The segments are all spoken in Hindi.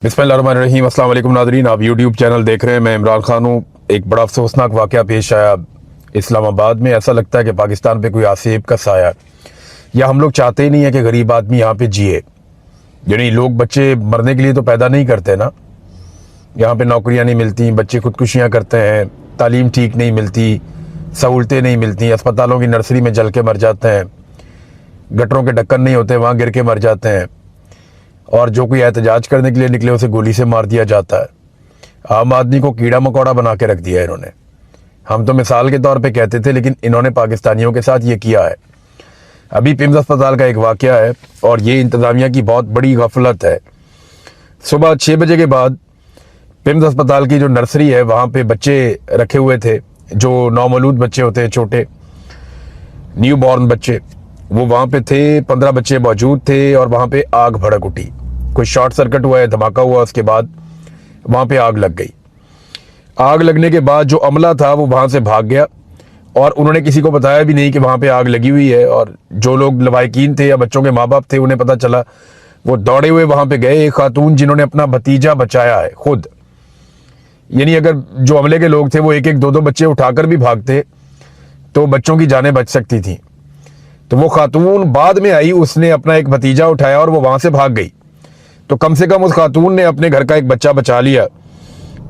बिस्मिल्लाहिर्रहमानिर्रहीम। अस्सलाम वालेकुम नाज़रीन, आप यूट्यूब चैनल देख रहे हैं। मैं इमरान खान हूँ। एक बड़ा अफसोसनाक वाक़या पेश आया इस्लामाबाद में। ऐसा लगता है कि पाकिस्तान पे कोई आसिफ का साया, या हम लोग चाहते ही नहीं है कि गरीब आदमी यहाँ पे जिए। यानी लोग बच्चे मरने के लिए तो पैदा नहीं करते ना। यहाँ पे नौकरियाँ नहीं मिलती, बच्चे खुदकुशियाँ करते हैं, तालीम ठीक नहीं मिलती, सहूलतें नहीं मिलती, अस्पतालों की नर्सरी में जल के मर जाते हैं, गटरों के ढक्कन नहीं होते वहाँ गिर के मर जाते हैं, और जो कोई एहतजाज करने के लिए निकले उसे गोली से मार दिया जाता है। आम आदमी को कीड़ा मकोड़ा बना के रख दिया है इन्होंने। हम तो मिसाल के तौर पे कहते थे, लेकिन इन्होंने पाकिस्तानियों के साथ ये किया है। अभी पिम्स अस्पताल का एक वाक़या है, और ये इंतज़ामिया की बहुत बड़ी गफलत है। सुबह 6 बजे के बाद पिम्स अस्पताल की जो नर्सरी है वहाँ पे बच्चे रखे हुए थे, जो नौमौलूद बच्चे होते हैं, छोटे न्यू बॉर्न बच्चे, वो वहाँ पे थे। 15 बच्चे मौजूद थे, और वहाँ पे आग भड़क उठी। कोई शॉर्ट सर्किट हुआ है, धमाका हुआ, उसके बाद वहाँ पे आग लग गई। आग लगने के बाद जो अमला था वो वहाँ से भाग गया, और उन्होंने किसी को बताया भी नहीं कि वहाँ पे आग लगी हुई है। और जो लोग लवाहिकीन थे या बच्चों के माँ बाप थे, उन्हें पता चला, वो दौड़े हुए वहाँ पे गए। एक खातून जिन्होंने अपना भतीजा बचाया है खुद, यानी अगर जो अमले के लोग थे वो एक एक दो दो बच्चे उठाकर भी भागते तो बच्चों की जानें बच सकती थी। तो वो खातून बाद में आई, उसने अपना एक भतीजा उठाया और वो वहाँ से भाग गई। तो कम से कम उस खातून ने अपने घर का एक बच्चा बचा लिया,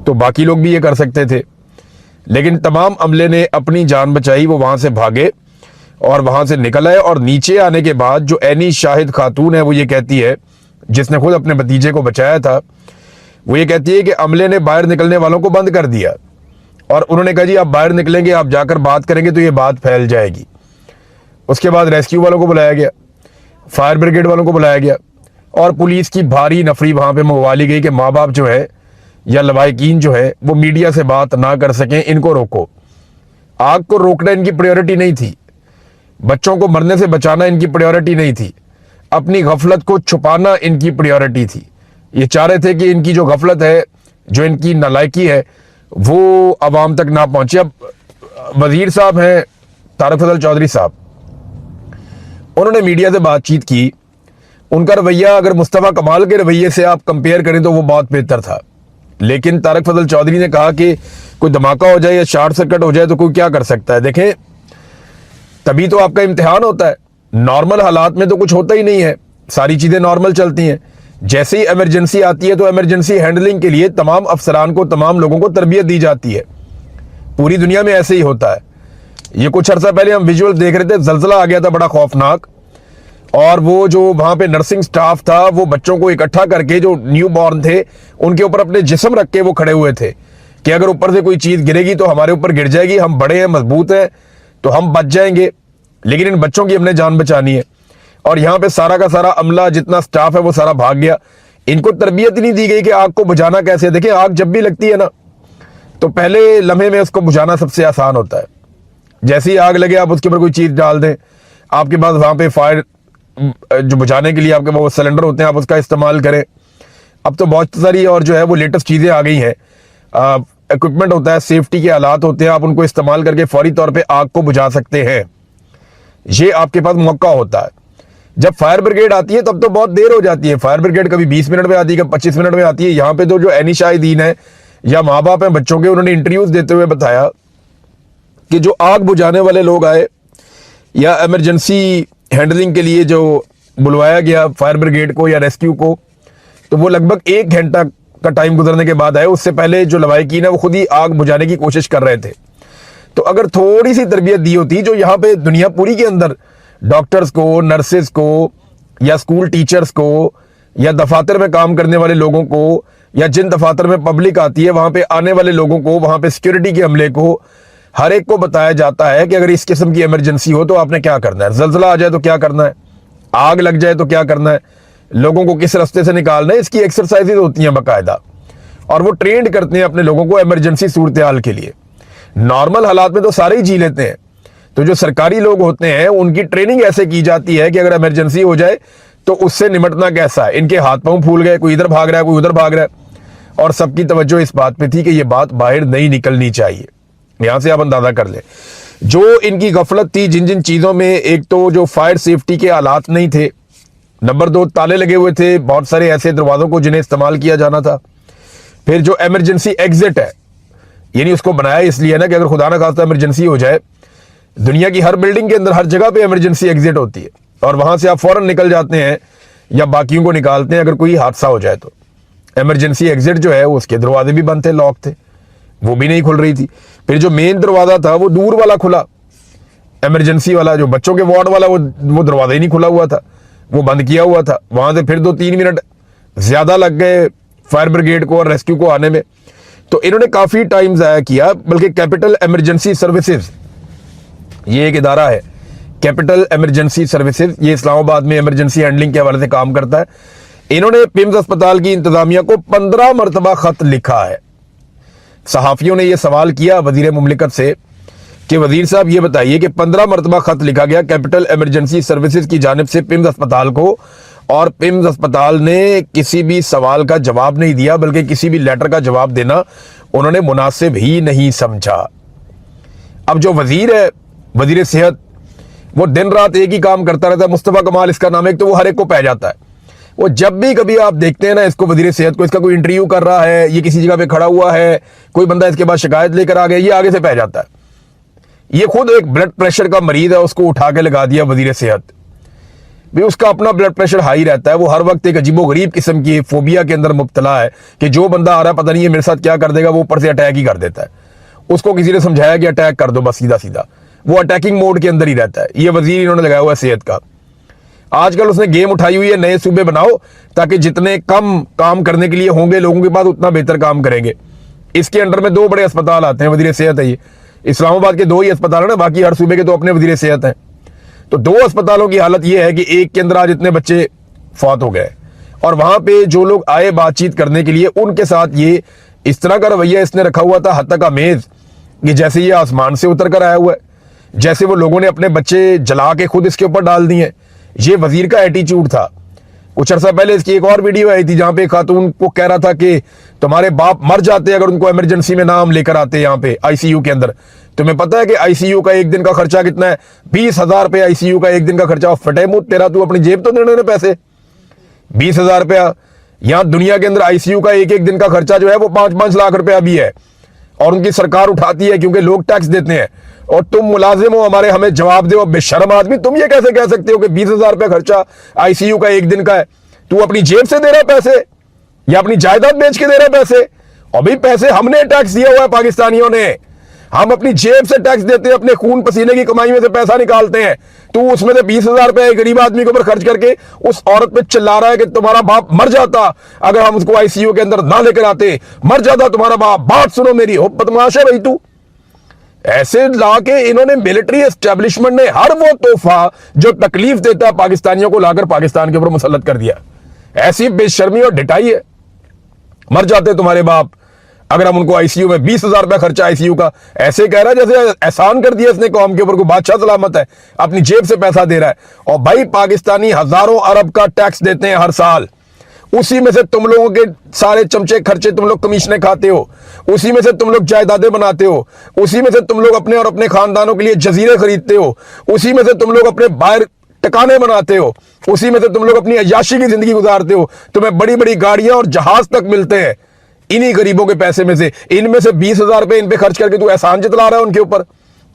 तो बाकी लोग भी ये कर सकते थे। लेकिन तमाम अमले ने अपनी जान बचाई, वो वहाँ से भागे और वहाँ से निकल आए। और नीचे आने के बाद जो ऐनी शाहिद खातून है, वो ये कहती है, जिसने खुद अपने भतीजे को बचाया था, वो ये कहती है कि अमले ने बाहर निकलने वालों को बंद कर दिया, और उन्होंने कहा जी आप बाहर निकलेंगे, आप जाकर बात करेंगे तो ये बात फैल जाएगी। उसके बाद रेस्क्यू वालों को बुलाया गया, फायर ब्रिगेड वालों को बुलाया गया, और पुलिस की भारी नफरी वहाँ पे मंगवा ली गई कि माँ बाप जो है या लवाहिकीन जो है वो मीडिया से बात ना कर सकें, इनको रोको। आग को रोकना इनकी प्रायोरिटी नहीं थी, बच्चों को मरने से बचाना इनकी प्रायोरिटी नहीं थी, अपनी गफलत को छुपाना इनकी प्रायोरिटी थी। ये चाह रहे थे कि इनकी जो गफलत है, जो इनकी नालायकी है, वो अवाम तक ना पहुंचे। अब वजीर साहब हैं तारक फजल चौधरी साहब, उन्होंने मीडिया से बातचीत की। उनका रवैया अगर मुस्तफ़ा कमाल के रवैये से आप कंपेयर करें तो वो बहुत बेहतर था। लेकिन तारक फजल चौधरी ने कहा कि कोई धमाका हो जाए या शॉर्ट सर्किट हो जाए तो कोई क्या कर सकता है। देखें, तभी तो आपका इम्तिहान होता है। नॉर्मल हालात में तो कुछ होता ही नहीं है, सारी चीज़ें नॉर्मल चलती हैं। जैसे ही इमरजेंसी आती है तो इमरजेंसी हैंडलिंग के लिए तमाम अफसरान को, तमाम लोगों को तरबियत दी जाती है। पूरी दुनिया में ऐसे ही होता है। ये कुछ अर्सा पहले हम विजुअल देख रहे थे, जलजला आ गया था बड़ा खौफनाक, और वो जो वहां पे नर्सिंग स्टाफ था वो बच्चों को इकट्ठा करके, जो न्यू बॉर्न थे, उनके ऊपर अपने जिस्म रख के वो खड़े हुए थे कि अगर ऊपर से कोई चीज गिरेगी तो हमारे ऊपर गिर जाएगी, हम बड़े हैं, मजबूत हैं, तो हम बच जाएंगे, लेकिन इन बच्चों की हमने जान बचानी है। और यहाँ पे सारा का सारा अमला, जितना स्टाफ है, वो सारा भाग गया। इनको तरबियत ही नहीं दी गई कि आग को बुझाना कैसे है। देखिए, आग जब भी लगती है ना, तो पहले लम्हे में उसको बुझाना सबसे आसान होता है। जैसे ही आग लगे आप उसके ऊपर कोई चीज डाल दें, आपके पास वहां पे फायर जो बुझाने के लिए आपके वो सिलेंडर होते हैं, आप उसका इस्तेमाल करें। अब तो बहुत सारी और जो है वो लेटेस्ट चीजें आ गई हैं, इक्विपमेंट होता है, सेफ्टी के आलात होते हैं, आप उनको इस्तेमाल करके फौरी तौर पे आग को बुझा सकते हैं। ये आपके पास मौका होता है। जब फायर ब्रिगेड आती है तब तो बहुत देर हो जाती है। फायर ब्रिगेड कभी 20 मिनट में आती है, कभी 25 मिनट में आती है। यहाँ पे तो जो ऐनी शाहिदीन है या माँ बाप हैं बच्चों के, उन्होंने इंटरव्यूज देते हुए बताया कि जो आग बुझाने वाले लोग आए या इमरजेंसी हैंडलिंग के लिए जो बुलवाया गया फायर ब्रिगेड को या रेस्क्यू को, तो वो लगभग 1 घंटा का टाइम गुजरने के बाद आए। उससे पहले जो लवाहिकीन है वो खुद ही आग बुझाने की कोशिश कर रहे थे। तो अगर थोड़ी सी तरबियत दी होती, जो यहाँ पे दुनिया पूरी के अंदर डॉक्टर्स को, नर्सेज को, या स्कूल टीचर्स को, या दफातर में काम करने वाले लोगों को, या जिन दफातर में पब्लिक आती है वहां पे आने वाले लोगों को, वहां पे सिक्योरिटी के अमले को, हर एक को बताया जाता है कि अगर इस किस्म की इमरजेंसी हो तो आपने क्या करना है, जलजला आ जाए तो क्या करना है, आग लग जाए तो क्या करना है, लोगों को किस रास्ते से निकालना है। इसकी एक्सरसाइजेज होती हैं बाकायदा, और वो ट्रेंड करते हैं अपने लोगों को इमरजेंसी सूरत हाल के लिए। नॉर्मल हालात में तो सारे ही जी लेते हैं, तो जो सरकारी लोग होते हैं उनकी ट्रेनिंग ऐसे की जाती है कि अगर इमरजेंसी हो जाए तो उससे निपटना कैसा है। इनके हाथ पांव फूल गए, कोई इधर भाग रहा है, कोई उधर भाग रहा है, और सबकी तवज्जो इस बात पे थी कि ये बात बाहर नहीं निकलनी चाहिए। यहां से आप अंदाजा कर लें जो इनकी गफलत थी जिन जिन चीजों में। एक तो जो फायर सेफ्टी के आलात नहीं थे, नंबर 2, ताले लगे हुए थे बहुत सारे ऐसे दरवाजों को जिन्हें इस्तेमाल किया जाना था। फिर जो इमरजेंसी एग्जिट है, यानी उसको बनाया इसलिए ना कि अगर खुदा ना खास्ता इमरजेंसी हो जाए, दुनिया की हर बिल्डिंग के अंदर हर जगह पे इमरजेंसी एग्जिट होती है और वहां से आप फौरन निकल जाते हैं या बाकियों को निकालते हैं अगर कोई हादसा हो जाए। तो इमरजेंसी एग्जिट जो है उसके दरवाजे भी बंद थे, लॉक थे, वो भी नहीं खुल रही थी। फिर जो मेन दरवाजा था वो दूर वाला खुला, इमरजेंसी वाला जो बच्चों के वार्ड वाला, वो दरवाजा ही नहीं खुला हुआ था, वो बंद किया हुआ था। वहां से फिर 2-3 मिनट ज्यादा लग गए फायर ब्रिगेड को और रेस्क्यू को आने में। तो इन्होंने काफी टाइम जाया किया। बल्कि कैपिटल इमरजेंसी सर्विसेज, ये एक इदारा है, कैपिटल इमरजेंसी सर्विसेज, ये इस्लामाबाद में इमरजेंसी हैंडलिंग के हवाले से काम करता है। इन्होंने पिम्स अस्पताल की इंतजामिया को 15 मरतबा खत लिखा है। सहाफियों ने यह सवाल किया वजीर मुमलिकत से कि वजीर साहब ये बताइए कि 15 मरतबा खत लिखा गया कैपिटल इमरजेंसी सर्विसेज की जानिब से पिम्स अस्पताल को, और पिम्स अस्पताल ने किसी भी सवाल का जवाब नहीं दिया, बल्कि किसी भी लेटर का जवाब देना उन्होंने मुनासिब ही नहीं समझा। अब जो वजीर है, वजीर सेहत, वो दिन रात एक ही काम करता रहता है। मुस्तफा कमाल इसका नाम है, तो वो हर एक को पै जाता है। वो जब भी कभी आप देखते हैं ना इसको, वजीर सेहत को, इसका कोई इंटरव्यू कर रहा है, ये किसी जगह पे खड़ा हुआ है, कोई बंदा इसके बाद शिकायत लेकर आ गया, ये आगे से पै जाता है। ये खुद एक ब्लड प्रेशर का मरीज है, उसको उठा के लगा दिया वजीर सेहत भी, उसका अपना ब्लड प्रेशर हाई रहता है। वो हर वक्त एक अजीबोगरीब किस्म की फोबिया के अंदर मुब्तला है कि जो बंदा आ रहा है पता नहीं है मेरे साथ क्या कर देगा, वो ऊपर से अटैक ही कर देता है। उसको किसी ने समझाया कि अटैक कर दो बस सीधा सीधा, वो अटैकिंग मोड के अंदर ही रहता है। ये वजीर इन्होंने लगाया हुआ है सेहत का। आजकल उसने गेम उठाई हुई है, नए सूबे बनाओ ताकि जितने कम काम करने के लिए होंगे लोगों के पास, उतना बेहतर काम करेंगे। इसके अंडर में 2 बड़े अस्पताल आते हैं, वजीर सेहत है ये। इस्लामाबाद के 2 ही अस्पताल है ना, बाकी हर सूबे के तो अपने वजीर सेहत हैं। तो 2 अस्पतालों की हालत यह है कि एक के अंदर आज इतने बच्चे फौत हो गए, और वहां पे जो लोग आए बातचीत करने के लिए, उनके साथ ये इस तरह का रवैया इसने रखा हुआ था, हद तक आमेज, कि जैसे ये आसमान से उतर कर आया हुआ है, जैसे वो लोगों ने अपने बच्चे जला के खुद इसके ऊपर डाल दिए। ये वजीर का एटीट्यूड था। कुछ अर्सा पहले इसकी एक और वीडियो आई थी जहां पे खातून को कह रहा था कि तुम्हारे बाप मर जाते अगर उनको इमरजेंसी में नाम लेकर आते यहाँ पे आईसीयू के अंदर। तुम्हें पता है कि आईसीयू का एक दिन का खर्चा कितना है? 20,000 रुपया आईसीयू का एक दिन का खर्चा। फटे मुंह तेरा, तू अपनी जेब तो देने पैसे 20,000 रुपया। यहाँ दुनिया के अंदर आईसीयू का एक दिन का खर्चा जो है वो 5-5 लाख रुपया भी है, और उनकी सरकार उठाती है क्योंकि लोग टैक्स देते हैं। और तुम मुलाजिम हो हमारे, हमें जवाब दो। बेशर्म आदमी, तुम ये कैसे कह सकते हो कि 20,000 रुपया खर्चा आईसीयू का एक दिन का है? तू अपनी जेब से दे रहा पैसे या अपनी जायदाद बेच के दे रहा पैसे? और भाई पैसे हमने टैक्स दिया हुआ है, पाकिस्तानियों ने। हम अपनी जेब से टैक्स देते हैं, अपने खून पसीने की कमाई में से पैसा निकालते हैं। तू उसमें से 20,000 रुपया एक गरीब आदमी के ऊपर खर्च करके उस औरत पे चिल्ला रहा है कि तुम्हारा बाप मर जाता अगर हम उसको आईसीयू के अंदर ना लेकर आते, मर जाता तुम्हारा बाप। बात सुनो मेरी, हो बदमाश है भाई तू। ऐसे लाके इन्होंने मिलिट्री एस्टेब्लिशमेंट ने हर वो तोहफा जो तकलीफ देता है पाकिस्तानियों को लाकर पाकिस्तान के ऊपर मुसल्लत कर दिया। ऐसी बेशर्मी और ढिठाई है। मर जाते तुम्हारे बाप अगर हम उनको आईसीयू में 20,000 रुपया खर्चा आईसीयू का। ऐसे कह रहा है जैसे एहसान कर दिया इसने कौम के ऊपर, को बादशाह सलामत है, अपनी जेब से पैसा दे रहा है। और भाई पाकिस्तानी हजारों अरब का टैक्स देते हैं हर साल, उसी में से तुम लोगों के सारे चमचे खर्चे तुम लोग कमीशने खाते हो, उसी में से तुम लोग जायदादें बनाते हो, उसी में से तुम लोग अपने और अपने खानदानों के लिए जजीरे खरीदते हो, उसी में से तुम लोग अपने बाहर टकाने बनाते हो, उसी में से तुम लोग अपनी अय्याशी की जिंदगी गुजारते हो। तुम्हें बड़ी बड़ी गाड़ियां और जहाज तक मिलते हैं इन्हीं गरीबों के पैसे में से। इनमें से 20,000 रुपए इन पे खर्च करके तू एहसान जतला रहा है उनके ऊपर।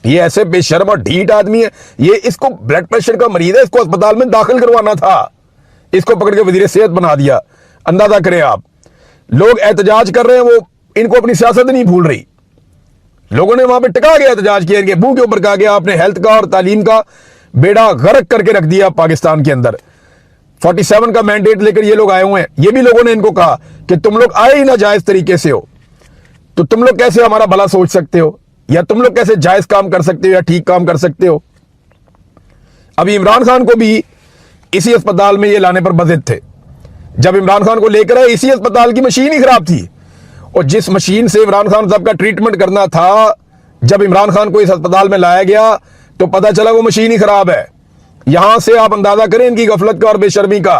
ये ऐसे बेशर्म और ढीठ आदमी है। ये इसको ब्लड प्रेशर का मरीज है, इसको अस्पताल में दाखिल करवाना था, इसको पकड़ के वजीर सेहत बना दिया। अंदाजा करें आप, लोग एहतजाज कर रहे हैं, वो इनको अपनी सियासत नहीं भूल रही। लोगों ने वहां पे टिका गया, एहतजाज किया, इनके मुंह के ऊपर कहा गया आपने हेल्थ का और तालीम का बेड़ा गर्क करके रख दिया पाकिस्तान के अंदर। 47 का मैंडेट लेकर ये लोग आए हुए हैं। ये भी लोगों ने इनको कहा कि तुम लोग आए ही ना जायज तरीके से हो, तो तुम लोग कैसे हमारा भला सोच सकते हो, या तुम लोग कैसे जायज काम कर सकते हो या ठीक काम कर सकते हो। अभी इमरान खान को भी इसी अस्पताल में ये लाने पर बजिद थे। जब इमरान खान को लेकर आए, इसी अस्पताल की मशीन ही खराब थी, और जिस मशीन से इमरान खान साहब का ट्रीटमेंट करना था, जब इमरान खान को इस अस्पताल में लाया गया तो पता चला वो मशीन ही खराब है। यहां से आप अंदाजा करें इनकी गफलत का और बेशर्मी का,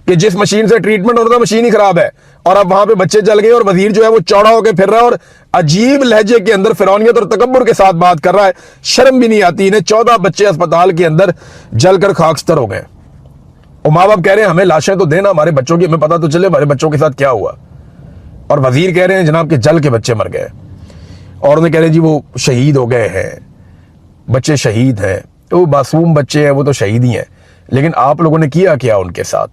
कि जिस मशीन से ट्रीटमेंट होना था मशीन ही खराब है, और अब वहां पे बच्चे चल गए और वजीर जो है वो चौड़ा होकर फिर रहा है और अजीब लहजे के अंदर फिरौनियत और तकब्बुर के साथ बात कर रहा है। शर्म भी नहीं आती इन्हें। 14 बच्चे अस्पताल के अंदर जलकर खाकस्तर हो गए। और माँ बाप कह रहे हैं हमें लाशें तो देना हमारे बच्चों की, हमें पता तो चले हमारे बच्चों के साथ क्या हुआ। और वजीर कह रहे हैं जनाब के जल के बच्चे मर गए, और उन्हें कह रहे हैं जी वो शहीद हो गए हैं, बच्चे शहीद हैं। तो वो मासूम बच्चे हैं, वो तो शहीद ही हैं, लेकिन आप लोगों ने किया क्या उनके साथ?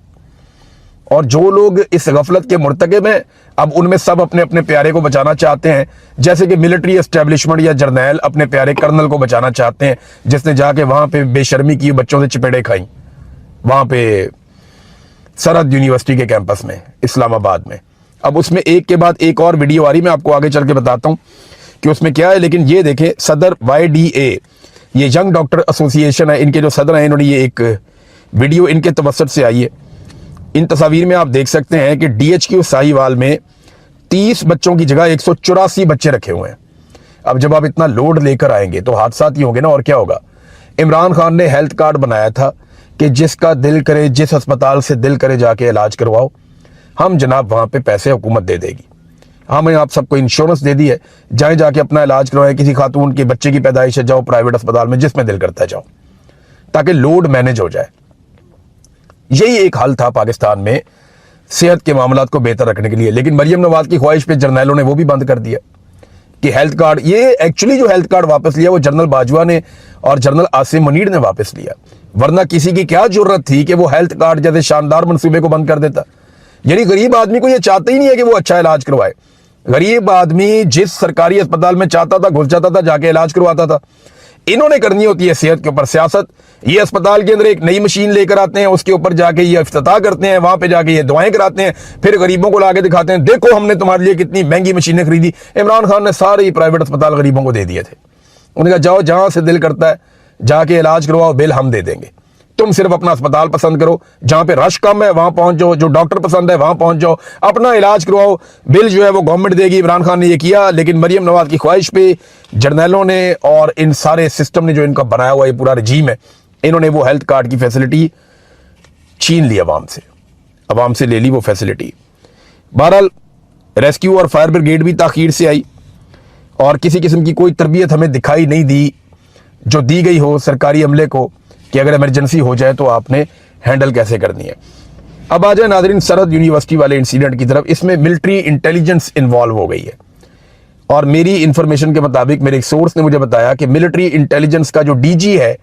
और जो लोग इस गफलत के मुर्तकिब हैं, अब उनमें सब अपने अपने प्यारे को बचाना चाहते हैं, जैसे कि मिलिट्री एस्टेब्लिशमेंट या जर्नैल अपने प्यारे कर्नल को बचाना चाहते हैं, जिसने जाके वहां पे बेशर्मी की, बच्चों से चपेड़े खाई वहां पे सरहद यूनिवर्सिटी के कैंपस में इस्लामाबाद में। अब उसमें एक के बाद एक और वीडियो आ रही, मैं आपको आगे चल के बताता हूं कि उसमें क्या है। लेकिन ये देखें, सदर YDA, ये यंग डॉक्टर एसोसिएशन है, इनके जो सदर हैं, इन्होंने ये एक वीडियो इनके तवसत से आई है। इन तस्वीर में आप देख सकते हैं कि DHQ साहिवाल में 30 बच्चों की जगह 184 बच्चे रखे हुए हैं। अब जब आप इतना लोड लेकर आएंगे तो हादसात ही होंगे ना, और क्या होगा। इमरान खान ने हेल्थ कार्ड बनाया था कि जिसका दिल करे, जिस अस्पताल से दिल करे जाके इलाज करवाओ, हम जनाब वहां पे पैसे हुकूमत दे देगी। हमें आप सबको इंश्योरेंस दे दी है, जाए जाके अपना इलाज करवाएं, किसी खातून के बच्चे की पैदाइश है, जाओ प्राइवेट अस्पताल में, जिसमें दिल करता है जाओ, ताकि लोड मैनेज हो जाए। यही एक हल था पाकिस्तान में सेहत के मामलात को बेहतर रखने के लिए। लेकिन मरियम नवाज की ख्वाहिश पे जर्नैलों ने वो भी बंद कर दिया कि हेल्थ कार्ड, ये एक्चुअली जो हेल्थ कार्ड वापस लिया वो जनरल बाजवा ने और जनरल आसिम मुनीर ने वापस लिया, वरना किसी की क्या जरूरत थी कि वो हेल्थ कार्ड जैसे शानदार मंसूबे को बंद कर देता। यानी गरीब आदमी को ये चाहता ही नहीं है कि वो अच्छा इलाज करवाए। गरीब आदमी जिस सरकारी अस्पताल में चाहता था घुस जाता था, जाके इलाज करवाता था। इन्होंने करनी होती है सेहत के ऊपर सियासत। ये अस्पताल के अंदर एक नई मशीन लेकर आते हैं, उसके ऊपर जाके ये इफ्तिताह करते हैं, वहां पे जाके ये दुआएं कराते हैं, फिर गरीबों को लाके दिखाते हैं देखो हमने तुम्हारे लिए कितनी महंगी मशीनें खरीदी। इमरान खान ने सारे ही प्राइवेट अस्पताल गरीबों को दे दिए थे। उन्होंने कहा जाओ जहां से दिल करता है जाके इलाज करवाओ, बिल हम दे देंगे, तुम सिर्फ अपना अस्पताल पसंद करो, जहां पे रश कम है वहां पहुंच जाओ, जो डॉक्टर पसंद है वहां पहुंच जाओ, अपना इलाज करवाओ, बिल जो है वो गवर्नमेंट देगी। इमरान खान ने ये किया, लेकिन मरियम नवाज की ख्वाहिश पे जर्नैलों ने और इन सारे सिस्टम ने जो इनका बनाया हुआ ये पूरा रजीम है, इन्होंने वो हेल्थ कार्ड की फैसिलिटी छीन ली अवाम से ले ली वो फैसिलिटी। बहरहाल रेस्क्यू और फायर ब्रिगेड भी ताखीर से आई और किसी किस्म की कोई तरबियत हमें दिखाई नहीं दी जो दी गई हो सरकारी अमले को कि अगर इमरजेंसी हो जाए तो आपने हैंडल कैसे करनी है। अब आ जाए नाज़रीन सरहद यूनिवर्सिटी वाले इंसिडेंट की तरफ। इसमें मिलिट्री इंटेलिजेंस इन्वॉल्व हो गई है और मेरी इंफॉर्मेशन के मुताबिक मेरे एक सोर्स ने मुझे बताया कि मिलिट्री इंटेलिजेंस का जो DG है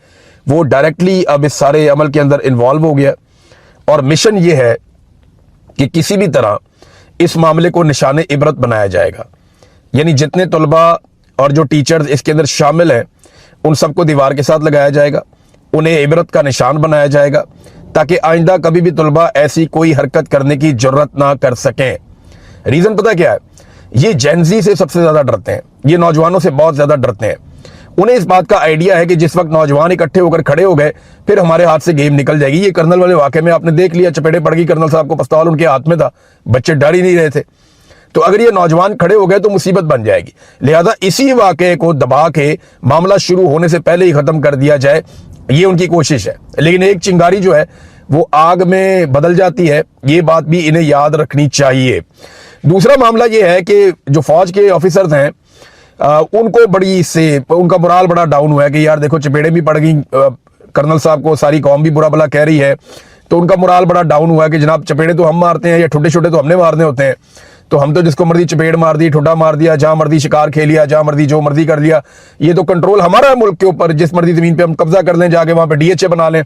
वो डायरेक्टली अब इस सारे अमल के अंदर इन्वॉल्व हो गया और मिशन ये है कि किसी भी तरह इस मामले को निशाने इबरत बनाया जाएगा। यानी जितने तलबा और जो टीचर्स इसके अंदर शामिल हैं उन सबको दीवार के साथ लगाया जाएगा, उन्हें इबरत का निशान बनाया जाएगा ताकि आइंदा कभी भी तलबा ऐसी कोई हरकत करने की जरूरत ना कर सकें। रीजन पता क्या है, ये जेनजी से सबसे ज्यादा डरते हैं, ये नौजवानों से बहुत ज्यादा डरते हैं। उन्हें इस बात का आइडिया है कि जिस वक्त नौजवान इकट्ठे होकर खड़े हो गए फिर हमारे हाथ से गेम निकल जाएगी। ये कर्नल वाले वाकये में आपने देख लिया, चपेटे पड़ गई, कर्नल साहब को पिस्तौल उनके हाथ में था, बच्चे डर ही नहीं रहे थे। तो अगर ये नौजवान खड़े हो गए तो मुसीबत बन जाएगी। लिहाजा इसी वाकये को दबा के मामला शुरू होने से पहले ही खत्म कर दिया जाए, ये उनकी कोशिश है। लेकिन एक चिंगारी जो है वो आग में बदल जाती है, ये बात भी इन्हें याद रखनी चाहिए। दूसरा मामला ये है कि जो फौज के ऑफिसर्स हैं उनको बड़ी इससे उनका मोराल बड़ा डाउन हुआ है कि यार देखो चपेड़े भी पड़ गई, कर्नल साहब को सारी कौम भी बुरा भला कह रही है, तो उनका मोराल बड़ा डाउन हुआ है कि जनाब चपेड़े तो हम मारते हैं या ठुड्डे छोटे तो हमने मारने होते हैं, तो हम तो जिसको मर्जी चपेड़ मार दी, ठुड्डा मार दिया, जहां मर्जी शिकार खेल लिया, जहां मर्जी जो मर्जी कर लिया। ये तो कंट्रोल हमारा है मुल्क के ऊपर, जिस मर्जी जमीन पे हम कब्जा कर लें, जाके वहां पे DHA बना लें,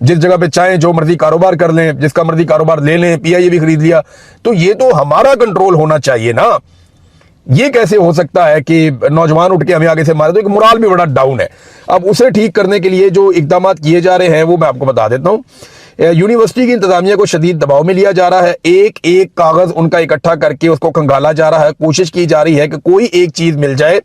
जिस जगह पे चाहें जो मर्जी कारोबार कर लें, जिसका मर्जी कारोबार ले लें, PIA भी खरीद लिया, तो ये तो हमारा कंट्रोल होना चाहिए ना। ये कैसे हो सकता है कि नौजवान उठ के हमें आगे से मारे? तो एक मोराल भी बड़ा डाउन है। अब उसे ठीक करने के लिए जो इकदाम किए जा रहे हैं वो मैं आपको बता देता हूँ। यूनिवर्सिटी की इंतजामिया को शदीद दबाव में लिया जा रहा है, एक एक कागज उनका इकट्ठा करके उसको खंगाला जा रहा है, कोशिश की जा रही है कि कोई एक चीज मिल जाए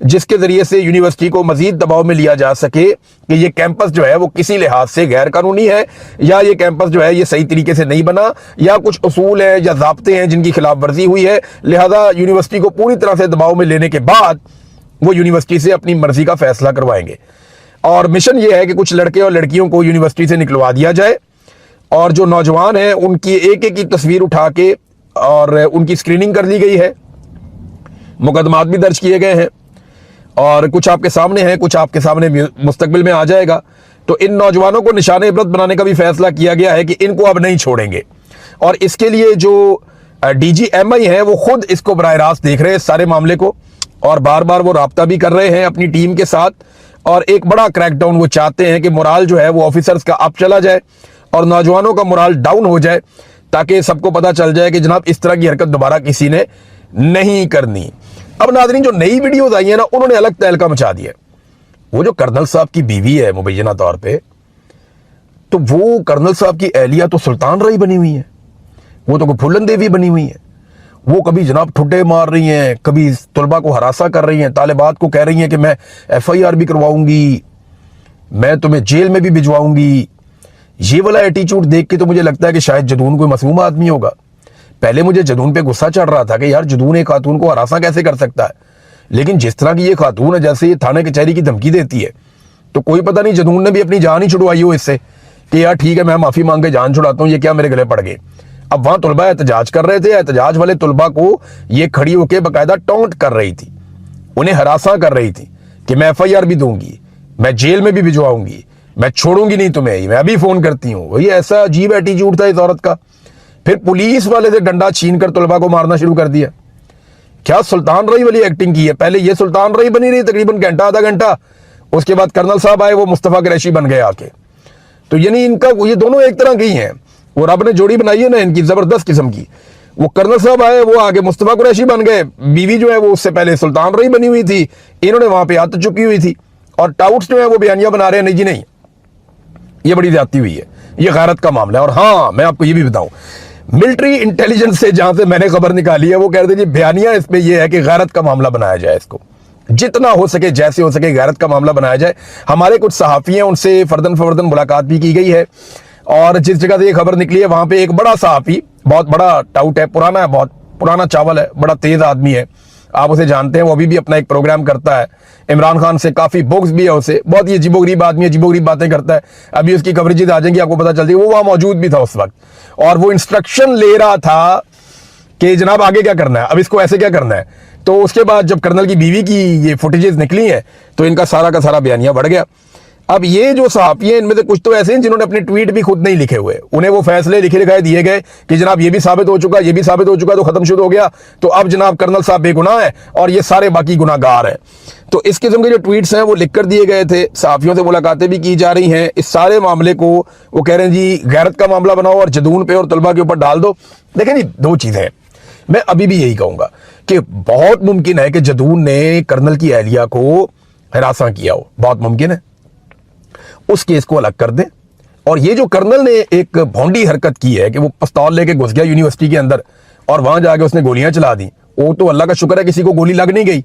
जिसके जरिए से यूनिवर्सिटी को मजीद दबाव में लिया जा सके कि ये कैंपस जो है वो किसी लिहाज से गैर कानूनी है, या ये कैंपस जो है ये सही तरीके से नहीं बना, या कुछ उसूल है या ज़ाब्ते हैं जिनकी खिलाफ वर्जी हुई है। लिहाजा यूनिवर्सिटी को पूरी तरह से दबाव में लेने के बाद वो यूनिवर्सिटी से अपनी मर्जी का फैसला करवाएंगे। और मिशन ये है कि कुछ लड़के और लड़कियों को यूनिवर्सिटी से निकलवा दिया जाए और जो नौजवान हैं उनकी एक एक की तस्वीर उठा के और उनकी स्क्रीनिंग कर ली गई है, मुकदमात भी दर्ज किए गए हैं और कुछ आपके सामने हैं, कुछ आपके सामने मुस्तकबिल में आ जाएगा। तो इन नौजवानों को निशाने इबरत बनाने का भी फैसला किया गया है कि इनको अब नहीं छोड़ेंगे। और इसके लिए जो DGMI है वो खुद इसको बराह रास्त देख रहे हैं सारे मामले को, और बार बार वो राब्ता भी कर रहे हैं अपनी टीम के साथ, और एक बड़ा क्रैकडाउन वो चाहते हैं कि मोराल जो है वो ऑफिसर्स का अप चला जाए और नौजवानों का मोराल डाउन हो जाए, ताकि सबको पता चल जाए कि जनाब इस तरह की हरकत दोबारा किसी ने नहीं करनी। अब नाज़रीन, जो नई वीडियोस आई है ना, उन्होंने अलग तहलका मचा दिया। वो जो कर्नल साहब की बीवी है मुबैना तौर पे, तो वो कर्नल साहब की एहलिया तो सुल्तान रही बनी हुई है, वो तो फूलन देवी बनी हुई है। वो कभी जनाब ठुड्डे मार रही हैं, कभी तलबा को हरासा कर रही हैं, तालिबात को कह रही हैं कि मैं FIR भी करवाऊंगी, मैं तुम्हें जेल में भी भिजवाऊंगी। ये वाला एटीट्यूड देख के तो मुझे लगता है कि शायद जदून कोई मासूम आदमी होगा। पहले मुझे जदून पे गुस्सा चढ़ रहा था कि यार जदून एक खातून को हरासा कैसे कर सकता है, लेकिन जिस तरह की ये खातून है, जैसे ये थाने कचहरी की धमकी देती है, तो कोई पता नहीं जदून ने भी अपनी जान ही छुड़वाई हो इससे कि यार ठीक है मैं माफी मांग के जान छुड़ाता हूँ, ये क्या मेरे गले पड़ गए। अब वहां तलबा एहतजाज कर रहे थे, एहतजाज वाले तलबा को ये खड़ी होकर बाकायदा टॉन्ट कर रही थी, उन्हें हरासा कर रही थी कि मैं FIR भी दूंगी, मैं जेल में भी भिजवाऊंगी, मैं छोड़ूंगी नहीं तुम्हें, मैं अभी फोन करती हूँ। वही ऐसा अजीब एटीट्यूड था इस औरत का। फिर पुलिस वाले से डंडा छीन कर तलबा को मारना शुरू कर दिया। क्या सुल्तान रही वाली एक्टिंग की है। पहले ये सुल्तान रही बनी रही तकरीबन घंटा आधा घंटा, उसके बाद कर्नल साहब आए, वो मुस्तफा कुरैशी बन गए आके। तो यानी इनका ये दोनों एक तरह की हैं, वो रब ने जोड़ी बनाई है ना इनकी जबरदस्त किस्म की। वो कर्नल साहब आए, वो आगे मुस्तफा कुरैशी बन गए, बीवी जो है वो उससे पहले सुल्तान रही बनी हुई थी, इन्होंने वहां पे आत चुकी हुई थी, और टाउट्स जो है वो बयानियां बना रहे हैं नहीं जी नहीं, ये बड़ी ज्यादती हुई है, ये गैरत का मामला है। और हाँ, मैं आपको ये भी बताऊं, मिलिट्री इंटेलिजेंस से जहां से मैंने खबर निकाली है, वो कह रहे थे जी बयानिया इसमें यह है कि गैरत का मामला बनाया जाए, इसको जितना हो सके जैसे हो सके गैरत का मामला बनाया जाए। हमारे कुछ सहाफ़ी हैं, उनसे फर्दन फवर्दन मुलाकात भी की गई है, और जिस जगह से ये खबर निकली है वहां पे एक बड़ा सहाफ़ी, बहुत बड़ा टाउट है, पुराना है, बहुत पुराना चावल है, बड़ा तेज आदमी है, आप उसे जानते हैं, वो अभी भी अपना एक प्रोग्राम करता है, इमरान खान से काफी बुक्स भी है उसे, बहुत ही अजीबोगरीब आदमी, अजीबोगरीब बातें करता है। अभी उसकी कवरेजेस आ जाएंगी, आपको पता चलती है, वो वहां मौजूद भी था उस वक्त, और वो इंस्ट्रक्शन ले रहा था कि जनाब आगे क्या करना है, अब इसको ऐसे क्या करना है। तो उसके बाद जब कर्नल की बीवी की ये फुटेजेस निकली हैं, तो इनका सारा का सारा बयानिया बढ़ गया। अब ये जो सहाफ़ी हैं, इनमें से कुछ तो ऐसे हैं जिन्होंने अपने ट्वीट भी खुद नहीं लिखे हुए, उन्हें वो फैसले लिखे लिखाए दिए गए कि जनाब ये भी साबित हो चुका, ये भी साबित हो चुका, तो खत्म शुरू हो गया, तो अब जनाब कर्नल साहब बेगुनाह है और ये सारे बाकी गुनाहगार हैं। तो इस किस्म के जो ट्वीट्स हैं वो लिख कर दिए गए थे, सहाफ़ियों से मुलाकातें भी की जा रही हैं। इस सारे मामले को वो कह रहे हैं जी गैरत का मामला बनाओ और जदून पे और तलबा के ऊपर डाल दो। देखें जी, दो चीज़ें हैं, मैं अभी भी यही कहूँगा कि बहुत मुमकिन है कि जदून ने कर्नल की एहलिया को हरासा किया हो, बहुत मुमकिन है, उस केस को अलग कर दें। और ये जो कर्नल ने एक भौंडी हरकत की है कि वो पिस्तौल लेके घुस गया यूनिवर्सिटी के अंदर और वहां जाके उसने गोलियां चला दी, वो तो अल्लाह का शुक्र है किसी को गोली लग नहीं गई,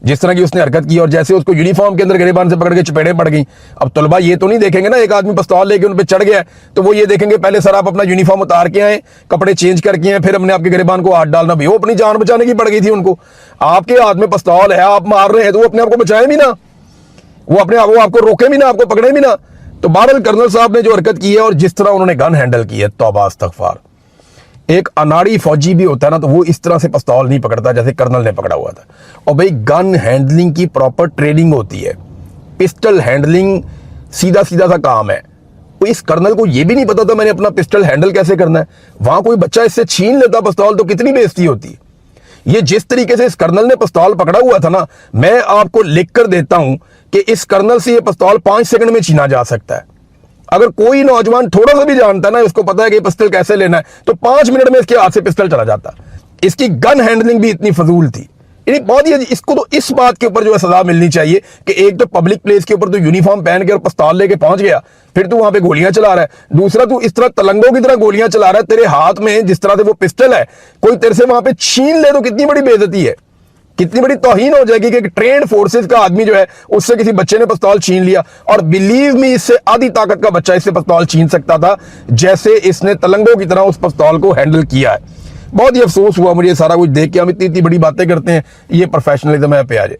जिस तरह की उसने हरकत की, और जैसे उसको यूनिफॉर्म के अंदर गिरेबान से पकड़ के चपेड़े पड़ गई। अब तलबा ये तो नहीं देखेंगे ना, एक आदमी पिस्तौल लेके उन पे चढ़ गया, तो वो ये देखेंगे पहले सर आप अपना यूनिफॉर्म उतार के आए, कपड़े चेंज करके आए, फिर हमने आपके गिरेबान को हाथ डालना भी, वो अपनी जान बचाने की पड़ गई थी उनको। आपके हाथ में पिस्तौल है, आप मार रहे हैं, तो वो अपने आप को बचाए भी ना, वो अपने आप, वो आपको रोके भी ना, आपको पकड़े भी ना। तो बहरहाल कर्नल साहब ने जो हरकत की है और जिस तरह उन्होंने गन हैंडल की है, तौबा इस्तगफार। एक अनाड़ी फौजी भी होता है ना, तो वो इस तरह से पिस्तौल नहीं पकड़ता जैसे कर्नल ने पकड़ा हुआ था। और भाई गन हैंडलिंग की प्रॉपर ट्रेनिंग होती है, पिस्टल हैंडलिंग सीधा सीधा सा काम है। तो इस कर्नल को ये भी नहीं पता था मैंने अपना पिस्टल हैंडल कैसे करना है। वहां कोई बच्चा इससे छीन लेता पिस्तौल तो कितनी बेइज्जती होती। ये जिस तरीके से इस कर्नल ने पिस्तौल पकड़ा हुआ था ना, मैं आपको लिख कर देता हूं कि इस कर्नल से ये पिस्तौल 5 सेकंड में छीना जा सकता है। अगर कोई नौजवान थोड़ा सा भी जानता है ना, उसको पता है कि पिस्टल कैसे लेना है, तो 5 मिनट में इसके हाथ से पिस्टल चला जाता। इसकी गन हैंडलिंग भी इतनी फजूल थी, बहुत ही। इसको तो इस बात के ऊपर जो है सजा मिलनी चाहिए कि एक तो पब्लिक प्लेस के ऊपर तो यूनिफॉर्म पहन के और पिस्तौल लेके पहुंच गया, फिर तू वहां पे गोलियां चला रहा है। दूसरा, तू इस तरह तलंगों की तरह गोलियां चला रहा है, तेरे हाथ में जिस तरह से वो पिस्टल है, कोई तेरे से वहां पे छीन ले तो कितनी बड़ी बेइज्जती है, कितनी बड़ी तौहीन हो जाएगी कि ट्रेंड फोर्सेस का आदमी जो है उससे किसी बच्चे ने पिस्तौल छीन लिया। और बिलीव मी, इससे आधी ताकत का बच्चा इससे पिस्तौल छीन सकता था जैसे इसने तलंगों की तरह उस पिस्तौल को हैंडल किया है। बहुत ही अफसोस हुआ मुझे सारा कुछ देख के। हम इतनी बड़ी बातें करते हैं, ये प्रोफेशनलिज्म है पे आ जाए।